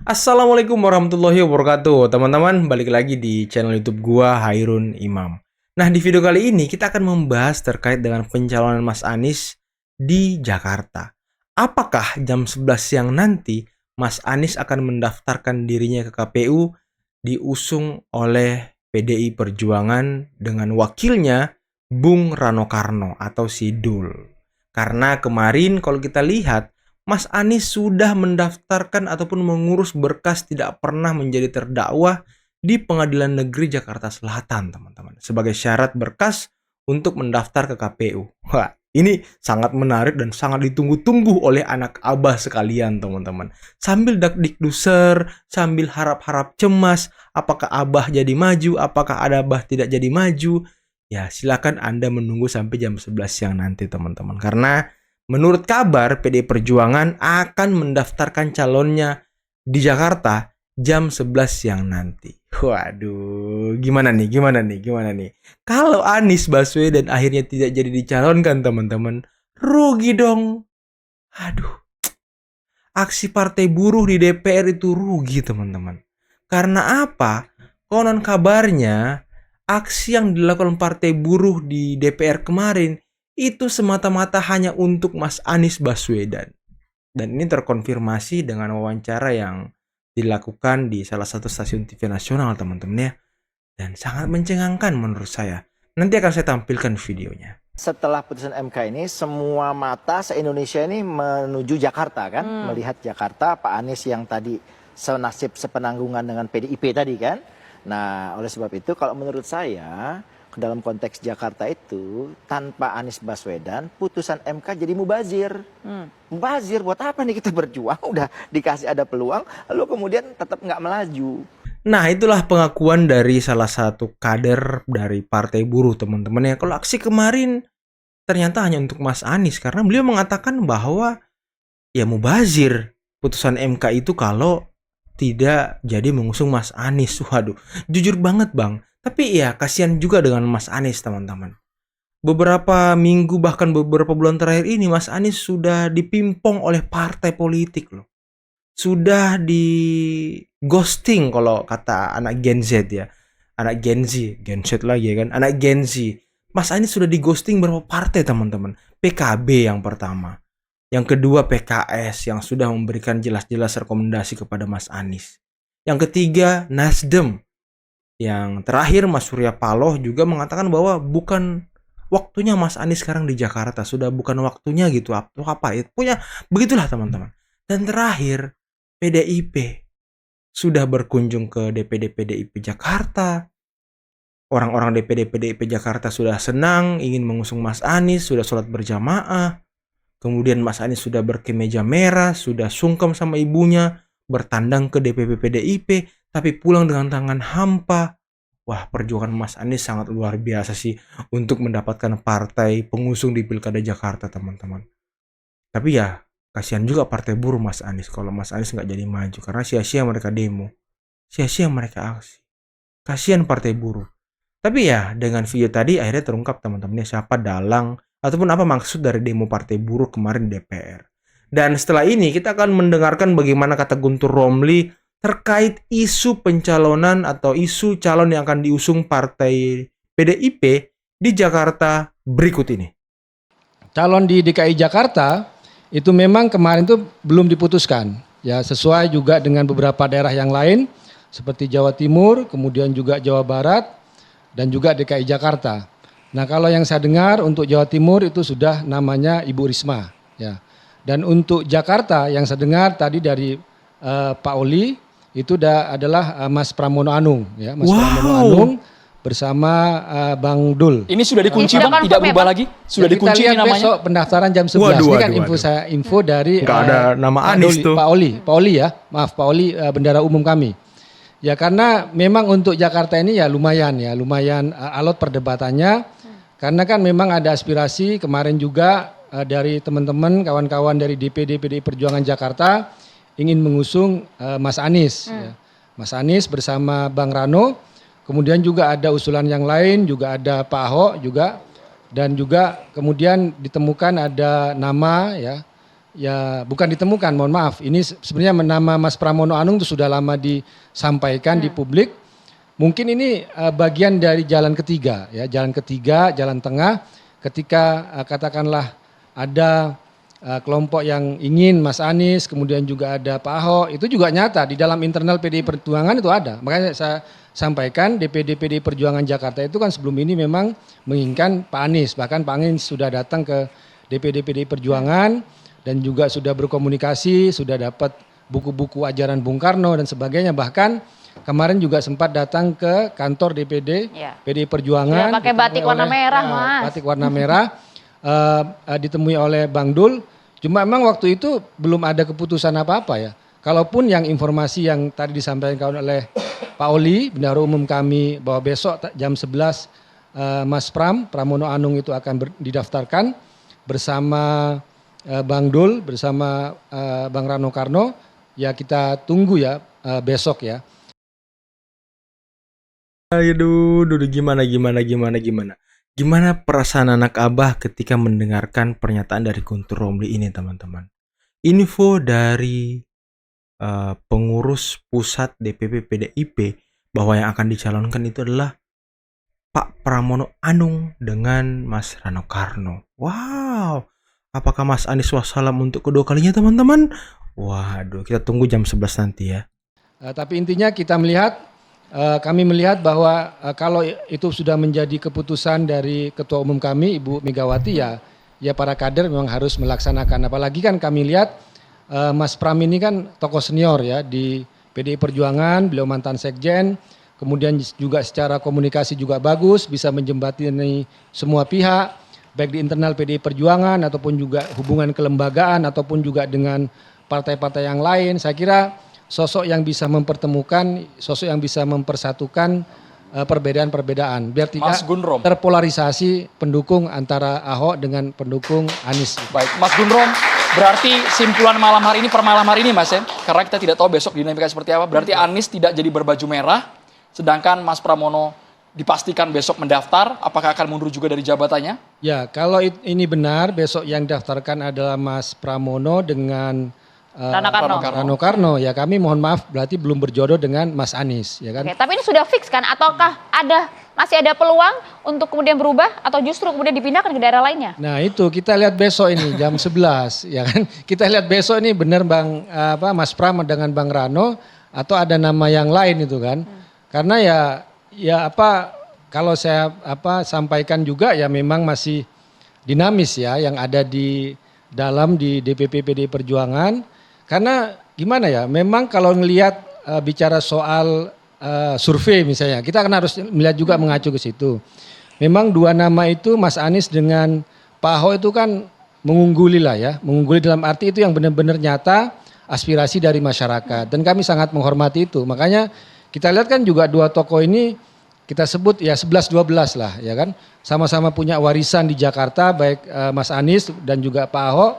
Assalamualaikum warahmatullahi wabarakatuh. Teman-teman, balik lagi di channel YouTube gua Hairun Imam. Nah, di video kali ini kita akan membahas terkait dengan pencalonan Mas Anies di Jakarta. Apakah jam 11 siang nanti Mas Anies akan mendaftarkan dirinya ke KPU diusung oleh PDI Perjuangan dengan wakilnya Bung Rano Karno atau Sidul. Karena kemarin kalau kita lihat Mas Anies sudah mendaftarkan ataupun mengurus berkas tidak pernah menjadi terdakwa di Pengadilan Negeri Jakarta Selatan, teman-teman. Sebagai syarat berkas untuk mendaftar ke KPU. Wah, ini sangat menarik dan sangat ditunggu-tunggu oleh anak abah sekalian, teman-teman. Sambil dak-dikduser, sambil harap-harap cemas, apakah abah jadi maju, apakah ada abah tidak jadi maju. Ya, silakan Anda menunggu sampai jam 11 siang nanti, teman-teman. Karena menurut kabar, PDI Perjuangan akan mendaftarkan calonnya di Jakarta jam 11 siang nanti. Waduh, gimana nih? Kalau Anies Baswedan akhirnya tidak jadi dicalonkan, teman-teman, rugi dong. Aduh, aksi partai buruh di DPR itu rugi, teman-teman. Karena apa? Konon kabarnya, aksi yang dilakukan partai buruh di DPR kemarin itu semata-mata hanya untuk Mas Anies Baswedan. Dan ini terkonfirmasi dengan wawancara yang dilakukan di salah satu stasiun TV nasional, teman-teman ya. Dan sangat mencengangkan menurut saya. Nanti akan saya tampilkan videonya. Setelah putusan MK ini, semua mata se-Indonesia ini menuju Jakarta kan, melihat Jakarta, Pak Anies yang tadi senasib sepenanggungan dengan PDIP tadi kan. Nah, oleh sebab itu kalau menurut saya, dalam konteks Jakarta itu, tanpa Anies Baswedan, putusan MK jadi mubazir. Mubazir, buat apa nih kita berjuang, udah dikasih ada peluang, lalu kemudian tetap nggak melaju. Nah, itulah pengakuan dari salah satu kader dari Partai Buruh, teman-teman ya. Kalau aksi kemarin ternyata hanya untuk Mas Anies karena beliau mengatakan bahwa ya mubazir putusan MK itu kalau tidak jadi mengusung Mas Anies. Waduh, jujur banget Bang. Tapi ya kasihan juga dengan Mas Anies, teman-teman. Beberapa minggu bahkan beberapa bulan terakhir ini Mas Anies sudah dipimpong oleh partai politik loh. Sudah di ghosting kalau kata anak Gen Z ya. Anak Gen Z lagi ya kan. Anak Gen Z. Mas Anies sudah di ghosting berapa partai, teman-teman. PKB yang pertama. Yang kedua PKS yang sudah memberikan jelas-jelas rekomendasi kepada Mas Anies. Yang ketiga Nasdem. Yang terakhir Mas Surya Paloh juga mengatakan bahwa bukan waktunya Mas Anies sekarang di Jakarta. Sudah bukan waktunya gitu. Apa itu? Pokoknya begitulah, teman-teman. Dan terakhir PDIP sudah berkunjung ke DPD PDIP Jakarta. Orang-orang DPD PDIP Jakarta sudah senang ingin mengusung Mas Anies, sudah sholat berjamaah. Kemudian Mas Anies sudah berkemeja merah, sudah sungkem sama ibunya, bertandang ke DPP PDIP, tapi pulang dengan tangan hampa. Wah, perjuangan Mas Anies sangat luar biasa sih untuk mendapatkan partai pengusung di Pilkada Jakarta, teman-teman. Tapi ya, kasihan juga partai buruh Mas Anies kalau Mas Anies nggak jadi maju. Karena sia-sia mereka demo, sia-sia mereka aksi. Kasihan partai buruh. Tapi ya, dengan video tadi akhirnya terungkap, teman-teman, siapa dalang ataupun apa maksud dari demo partai buruh kemarin di DPR. Dan setelah ini kita akan mendengarkan bagaimana kata Guntur Romli terkait isu pencalonan atau isu calon yang akan diusung partai PDIP di Jakarta berikut ini. Calon di DKI Jakarta itu memang kemarin itu belum diputuskan. Ya, sesuai juga dengan beberapa daerah yang lain seperti Jawa Timur, kemudian juga Jawa Barat dan juga DKI Jakarta. Nah, kalau yang saya dengar untuk Jawa Timur itu sudah namanya Ibu Risma, ya. Dan untuk Jakarta yang saya dengar tadi dari Pak Oli itu adalah Mas Pramono Anung, ya, Mas Pramono Anung bersama Bang Dul. Ini sudah dikunci Bang, tidak berubah lagi? Sudah dikunci ini namanya? Besok pendaftaran jam 11. Ini kan info dari nggak ada nama Anies tuh. Pak Oli ya. Maaf, Pak Oli, bendara umum kami. Ya karena memang untuk Jakarta ini ya lumayan alot perdebatannya. Karena kan memang ada aspirasi kemarin juga dari teman-teman kawan-kawan dari DPD PDI Perjuangan Jakarta ingin mengusung Mas Anies. Ya. Mas Anies bersama Bang Rano. Kemudian juga ada usulan yang lain, juga ada Pak Ahok juga, dan juga kemudian ditemukan ada nama ya ya bukan ditemukan, mohon maaf. Ini sebenarnya nama Mas Pramono Anung itu sudah lama disampaikan di publik. Mungkin ini bagian dari jalan ketiga, ya, jalan ketiga, jalan tengah. Ketika katakanlah ada kelompok yang ingin Mas Anies, kemudian juga ada Pak Ahok, itu juga nyata di dalam internal PDI Perjuangan itu ada. Makanya saya sampaikan DPD PDI Perjuangan Jakarta itu kan sebelum ini memang menginginkan Pak Anies. Bahkan Pak Anies sudah datang ke DPD PDI Perjuangan dan juga sudah berkomunikasi, sudah dapat buku-buku ajaran Bung Karno dan sebagainya. Bahkan kemarin juga sempat datang ke kantor DPD PDI Perjuangan. Sudah pakai batik warna merah, Mas. Batik warna merah ditemui oleh Bang Dul. Cuma memang waktu itu belum ada keputusan apa-apa ya. Kalaupun yang informasi yang tadi disampaikan oleh Pak Oli, Bendahara Umum kami, bahwa besok jam 11 Mas Pramono Anung itu akan didaftarkan bersama Bang Dul, bersama Bang Rano Karno. Ya kita tunggu ya besok ya. Aduh, gimana perasaan anak abah ketika mendengarkan pernyataan dari Guntur Romli ini, teman-teman? Info dari pengurus pusat DPP PDIP bahwa yang akan dicalonkan itu adalah Pak Pramono Anung dengan Mas Rano Karno. Wow, apakah Mas Anies wassalam untuk kedua kalinya, teman-teman? Waduh, kita tunggu jam 11 nanti ya. Tapi intinya kita melihat, kami melihat bahwa kalau itu sudah menjadi keputusan dari Ketua Umum kami, Ibu Megawati, ya para kader memang harus melaksanakan. Apalagi kan kami lihat Mas Pram ini kan tokoh senior ya di PDI Perjuangan, beliau mantan sekjen, kemudian juga secara komunikasi juga bagus, bisa menjembatani semua pihak, baik di internal PDI Perjuangan ataupun juga hubungan kelembagaan ataupun juga dengan partai-partai yang lain. Saya kira sosok yang bisa mempertemukan, sosok yang bisa mempersatukan perbedaan-perbedaan biar tidak terpolarisasi pendukung antara Ahok dengan pendukung Anies. Baik, Mas Gunrom, berarti simpulan malam hari ini per malam hari ini, Mas ya, karena kita tidak tahu besok dinamika seperti apa, berarti Anies tidak jadi berbaju merah, sedangkan Mas Pramono dipastikan besok mendaftar, apakah akan mundur juga dari jabatannya? Ya, kalau ini benar, besok yang daftarkan adalah Mas Pramono dengan Rano Karno, ya kami mohon maaf berarti belum berjodoh dengan Mas Anies, ya kan? Oke, tapi ini sudah fix kan? Ataukah masih ada peluang untuk kemudian berubah atau justru kemudian dipindahkan ke daerah lainnya? Nah itu kita lihat besok ini jam 11, ya kan? Kita lihat besok ini benar Mas Pram dengan Bang Rano atau ada nama yang lain itu kan? Karena kalau saya sampaikan juga ya memang masih dinamis ya yang ada di dalam di DPP PDI Perjuangan. Karena gimana ya, memang kalau ngelihat bicara soal survei misalnya, kita kan harus melihat juga mengacu ke situ. Memang dua nama itu Mas Anies dengan Pak Ahok itu kan mengungguli lah ya, mengungguli dalam arti itu yang benar-benar nyata aspirasi dari masyarakat dan kami sangat menghormati itu. Makanya kita lihat kan juga dua tokoh ini kita sebut ya 11-12 lah ya kan, sama-sama punya warisan di Jakarta baik Mas Anies dan juga Pak Ahok.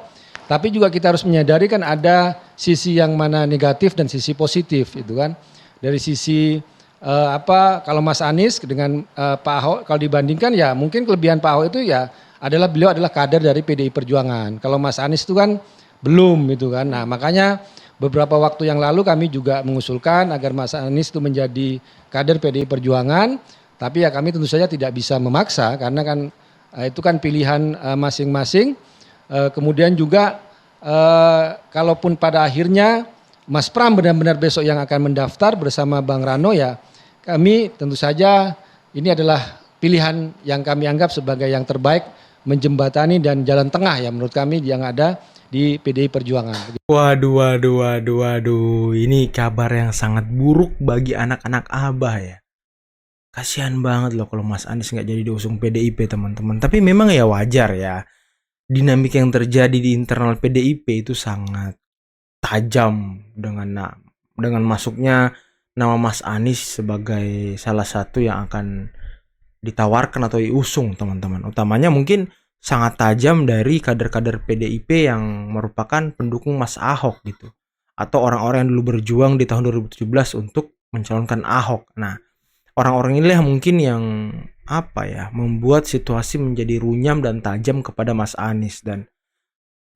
Tapi juga kita harus menyadari kan ada sisi yang mana negatif dan sisi positif itu kan. Dari sisi kalau Mas Anies dengan Pak Ahok kalau dibandingkan ya mungkin kelebihan Pak Ahok itu ya adalah beliau adalah kader dari PDI Perjuangan. Kalau Mas Anies itu kan belum gitu kan. Nah makanya beberapa waktu yang lalu kami juga mengusulkan agar Mas Anies itu menjadi kader PDI Perjuangan. Tapi ya kami tentu saja tidak bisa memaksa karena kan itu kan pilihan masing-masing. Kemudian juga kalaupun pada akhirnya Mas Pram benar-benar besok yang akan mendaftar bersama Bang Rano ya kami tentu saja ini adalah pilihan yang kami anggap sebagai yang terbaik menjembatani dan jalan tengah ya menurut kami yang ada di PDI Perjuangan. Waduh, ini kabar yang sangat buruk bagi anak-anak abah ya. Kasihan banget loh kalau Mas Anies nggak jadi diusung PDIP teman-teman. Tapi memang ya wajar ya. Dinamika yang terjadi di internal PDIP itu sangat tajam dengan masuknya nama Mas Anies sebagai salah satu yang akan ditawarkan atau diusung teman-teman. Utamanya mungkin sangat tajam dari kader-kader PDIP yang merupakan pendukung Mas Ahok gitu. Atau orang-orang yang dulu berjuang di tahun 2017 untuk mencalonkan Ahok. Nah, orang-orang inilah mungkin yang membuat situasi menjadi runyam dan tajam kepada Mas Anies dan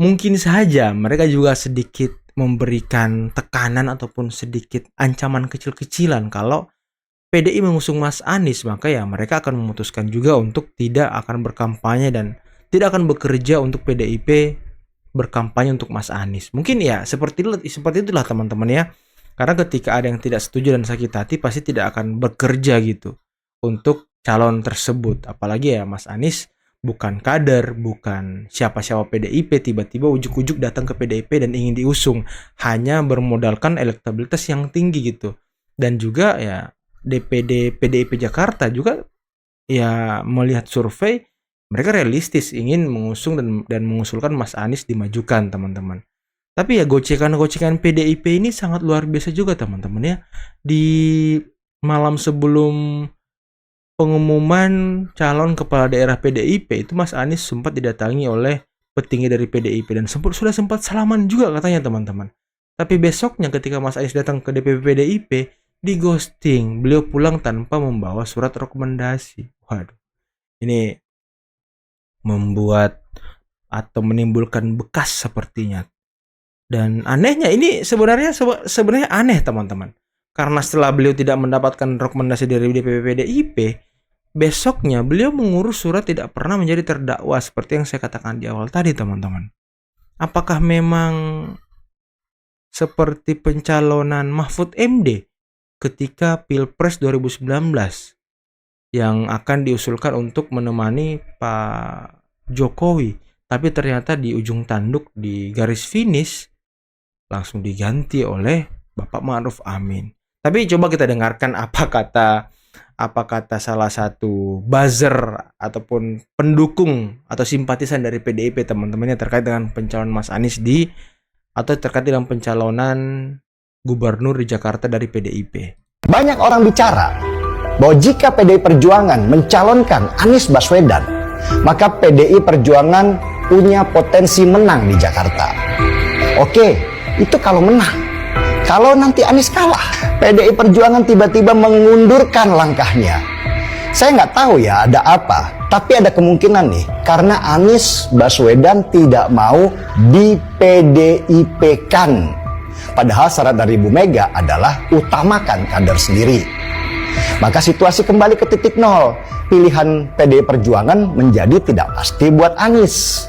mungkin saja mereka juga sedikit memberikan tekanan ataupun sedikit ancaman kecil-kecilan kalau PDI mengusung Mas Anies, maka ya mereka akan memutuskan juga untuk tidak akan berkampanye dan tidak akan bekerja untuk PDIP berkampanye untuk Mas Anies. Mungkin ya seperti itulah teman-teman ya. Karena ketika ada yang tidak setuju dan sakit hati pasti tidak akan bekerja gitu untuk calon tersebut. Apalagi ya Mas Anies bukan kader, bukan siapa-siapa PDIP, tiba-tiba ujuk-ujuk datang ke PDIP dan ingin diusung, hanya bermodalkan elektabilitas yang tinggi gitu. Dan juga ya DPD PDIP Jakarta juga ya melihat survei mereka realistis ingin mengusung dan mengusulkan Mas Anies dimajukan, teman-teman. Tapi ya gocekan-gocekan PDIP ini sangat luar biasa juga, teman-teman ya. Di malam sebelum pengumuman calon kepala daerah PDIP itu Mas Anies sempat didatangi oleh petinggi dari PDIP dan sudah sempat salaman juga katanya, teman-teman. Tapi besoknya ketika Mas Anies datang ke DPP PDIP, di ghosting, beliau pulang tanpa membawa surat rekomendasi. Waduh, ini membuat atau menimbulkan bekas sepertinya. Dan anehnya ini sebenarnya aneh, teman-teman. Karena setelah beliau tidak mendapatkan rekomendasi dari DPP PDIP, besoknya beliau mengurus surat tidak pernah menjadi terdakwa seperti yang saya katakan di awal tadi, teman-teman. Apakah memang seperti pencalonan Mahfud MD ketika Pilpres 2019 yang akan diusulkan untuk menemani Pak Jokowi, tapi ternyata di ujung tanduk di garis finish langsung diganti oleh Bapak Ma'ruf Amin. Tapi coba kita dengarkan apa kata salah satu buzzer ataupun pendukung atau simpatisan dari PDIP, teman-temannya, terkait dengan pencalonan Mas Anies atau terkait dengan pencalonan gubernur di Jakarta dari PDIP. Banyak orang bicara bahwa jika PDI Perjuangan mencalonkan Anies Baswedan, maka PDI Perjuangan punya potensi menang di Jakarta. Oke, itu kalau menang. Kalau nanti Anies kalah, PDI Perjuangan tiba-tiba mengundurkan langkahnya. Saya nggak tahu ya ada apa, tapi ada kemungkinan nih, karena Anies Baswedan tidak mau di PDIP-kan. Padahal syarat dari Ibu Mega adalah utamakan kader sendiri. Maka situasi kembali ke titik nol. Pilihan PDI Perjuangan menjadi tidak pasti buat Anies.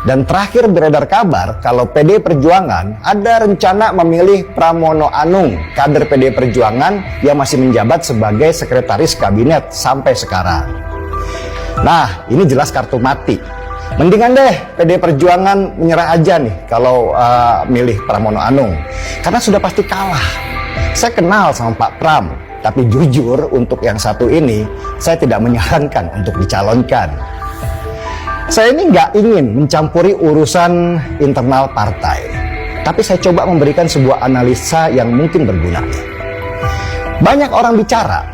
Dan terakhir beredar kabar kalau PDI Perjuangan ada rencana memilih Pramono Anung, kader PDI Perjuangan yang masih menjabat sebagai sekretaris kabinet sampai sekarang. Nah, ini jelas kartu mati. Mendingan deh PDI Perjuangan menyerah aja nih kalau milih Pramono Anung, karena sudah pasti kalah. Saya kenal sama Pak Pram, tapi jujur untuk yang satu ini saya tidak menyarankan untuk dicalonkan. Saya ini nggak ingin mencampuri urusan internal partai, tapi saya coba memberikan sebuah analisa yang mungkin berguna. Banyak orang bicara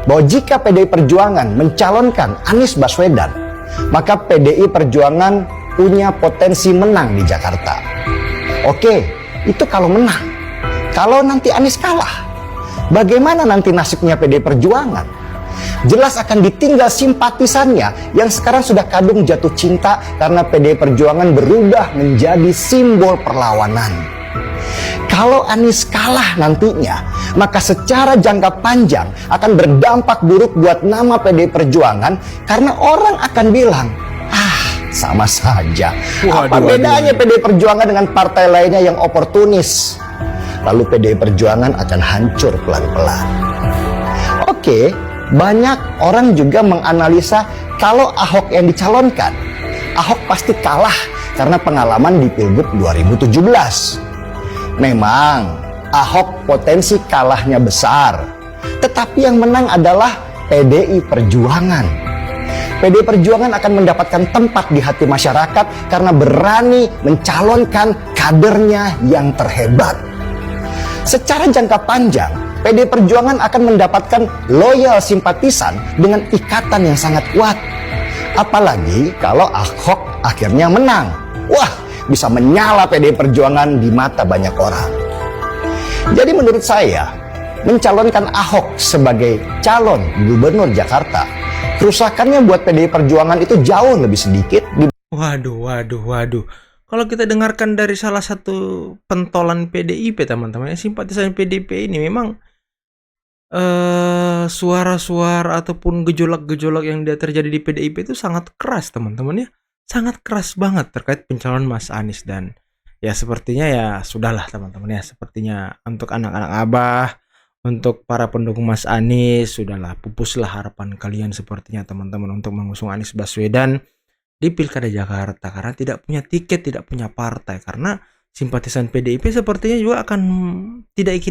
bahwa jika PDI Perjuangan mencalonkan Anies Baswedan, maka PDI Perjuangan punya potensi menang di Jakarta. Oke, itu kalau menang. Kalau nanti Anies kalah, bagaimana nanti nasibnya PDI Perjuangan? Jelas akan ditinggal simpatisannya yang sekarang sudah kadung jatuh cinta karena PDI Perjuangan berubah menjadi simbol perlawanan. Kalau Anies kalah nantinya, maka secara jangka panjang akan berdampak buruk buat nama PDI Perjuangan karena orang akan bilang, sama saja. Apa bedanya PDI Perjuangan dengan partai lainnya yang oportunis? Lalu PDI Perjuangan akan hancur pelan-pelan. Oke, banyak orang juga menganalisa kalau Ahok yang dicalonkan, Ahok pasti kalah karena pengalaman di Pilgub 2017. Memang Ahok potensi kalahnya besar, tetapi yang menang adalah PDI Perjuangan. PDI Perjuangan akan mendapatkan tempat di hati masyarakat karena berani mencalonkan kadernya yang terhebat. Secara jangka panjang, PDI Perjuangan akan mendapatkan loyal simpatisan dengan ikatan yang sangat kuat. Apalagi kalau Ahok akhirnya menang. Wah, bisa menyala PDI Perjuangan di mata banyak orang. Jadi menurut saya, mencalonkan Ahok sebagai calon gubernur Jakarta, kerusakannya buat PDI Perjuangan itu jauh lebih sedikit. Waduh. kalau kita dengarkan dari salah satu pentolan PDIP teman-teman, simpatisan PDIP ini memang suara-suara ataupun gejolak-gejolak yang dia terjadi di PDIP itu sangat keras teman-teman ya, sangat keras banget terkait pencalonan Mas Anies. Dan ya sepertinya ya sudahlah teman-teman ya, sepertinya untuk anak-anak Abah, untuk para pendukung Mas Anies, sudahlah pupuslah harapan kalian sepertinya teman-teman untuk mengusung Anies Baswedan di Pilkada Jakarta, karena tidak punya tiket, tidak punya partai. Karena simpatisan PDIP sepertinya juga akan tidak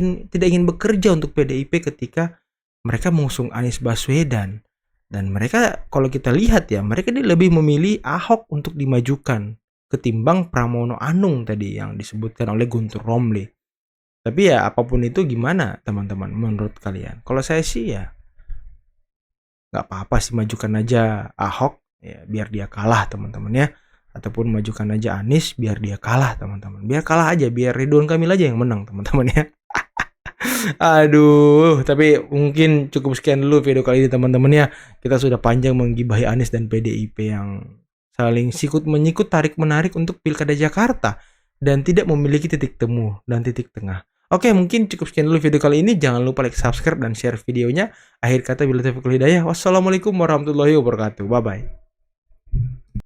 ingin bekerja untuk PDIP ketika mereka mengusung Anies Baswedan. Dan mereka kalau kita lihat ya, mereka ini lebih memilih Ahok untuk dimajukan ketimbang Pramono Anung tadi yang disebutkan oleh Guntur Romli. Tapi ya apapun itu, gimana teman-teman menurut kalian? Kalau saya sih ya nggak apa-apa sih, majukan aja Ahok ya, biar dia kalah teman-teman ya, ataupun majukan aja Anies biar dia kalah teman-teman, biar kalah aja, biar Ridwan Kamil aja yang menang teman-teman ya. Aduh, tapi mungkin cukup sekian dulu video kali ini teman-teman ya. Kita sudah panjang menggibahi Anies dan PDIP yang saling sikut menyikut, tarik menarik untuk Pilkada Jakarta dan tidak memiliki titik temu dan titik tengah. Oke, mungkin cukup sekian dulu video kali ini. Jangan lupa like, subscribe, dan share videonya. Akhir kata, billahi taufiq wal hidayah. Wassalamualaikum warahmatullahi wabarakatuh. Bye-bye.